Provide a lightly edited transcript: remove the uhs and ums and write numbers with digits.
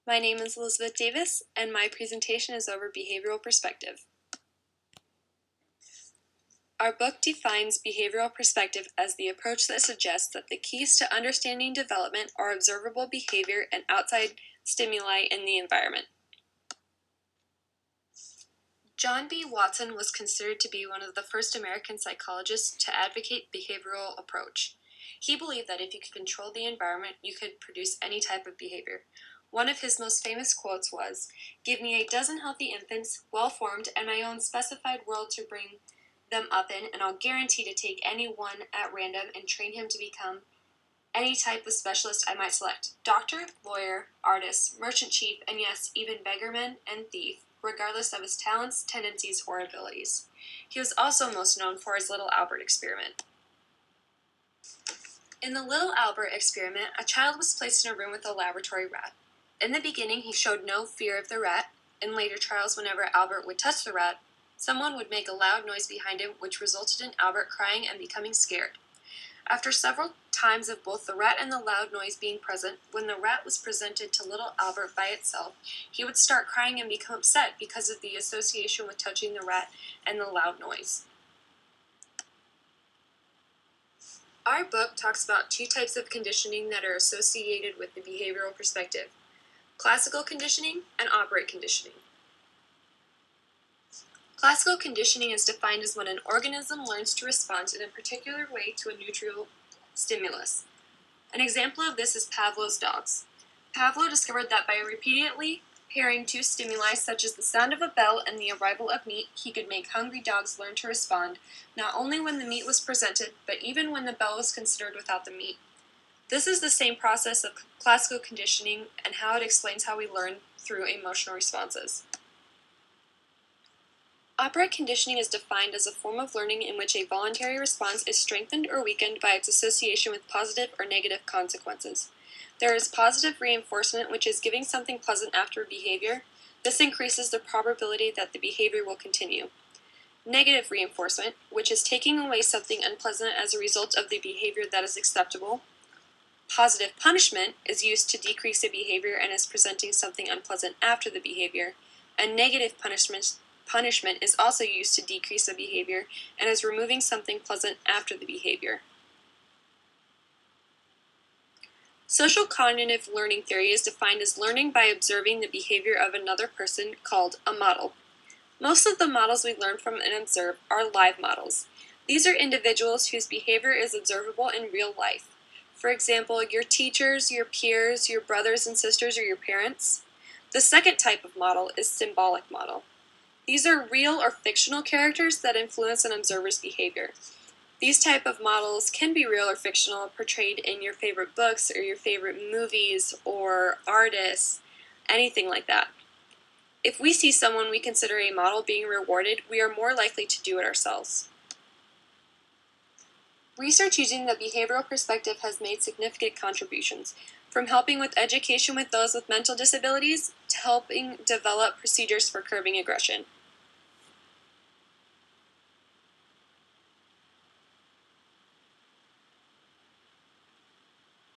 My name is Elizabeth Davis, and my presentation is over behavioral perspective. Our book defines behavioral perspective as the approach that suggests that the keys to understanding development are observable behavior and outside stimuli in the environment. John B. Watson was considered to be one of the first American psychologists to advocate behavioral approach. He believed that if you could control the environment, you could produce any type of behavior. One of his most famous quotes was, "Give me a dozen healthy infants, well-formed, and my own specified world to bring them up in, and I'll guarantee to take any one at random and train him to become any type of specialist I might select. Doctor, lawyer, artist, merchant chief, and yes, even beggarman and thief, regardless of his talents, tendencies, or abilities." He was also most known for his Little Albert experiment. In the Little Albert experiment, a child was placed in a room with a laboratory rat. In the beginning, he showed no fear of the rat. In later trials, whenever Albert would touch the rat, someone would make a loud noise behind him, which resulted in Albert crying and becoming scared. After several times of both the rat and the loud noise being present, when the rat was presented to little Albert by itself, he would start crying and become upset because of the association with touching the rat and the loud noise. Our book talks about two types of conditioning that are associated with the behavioral perspective: classical conditioning and operant conditioning. Classical conditioning is defined as when an organism learns to respond in a particular way to a neutral stimulus. An example of this is Pavlov's dogs. Pavlov discovered that by repeatedly pairing two stimuli, such as the sound of a bell and the arrival of meat, he could make hungry dogs learn to respond, not only when the meat was presented, but even when the bell was considered without the meat. This is the same process of classical conditioning and how it explains how we learn through emotional responses. Operant conditioning is defined as a form of learning in which a voluntary response is strengthened or weakened by its association with positive or negative consequences. There is positive reinforcement, which is giving something pleasant after a behavior. This increases the probability that the behavior will continue. Negative reinforcement, which is taking away something unpleasant as a result of the behavior that is acceptable. Positive punishment is used to decrease a behavior and is presenting something unpleasant after the behavior. And negative punishment is also used to decrease a behavior and is removing something pleasant after the behavior. Social cognitive learning theory is defined as learning by observing the behavior of another person, called a model. Most of the models we learn from and observe are live models. These are individuals whose behavior is observable in real life. For example, your teachers, your peers, your brothers and sisters, or your parents. The second type of model is symbolic model. These are real or fictional characters that influence an observer's behavior. These type of models can be real or fictional, portrayed in your favorite books or your favorite movies or artists, anything like that. If we see someone we consider a model being rewarded, we are more likely to do it ourselves. Research using the behavioral perspective has made significant contributions, from helping with education with those with mental disabilities to helping develop procedures for curbing aggression.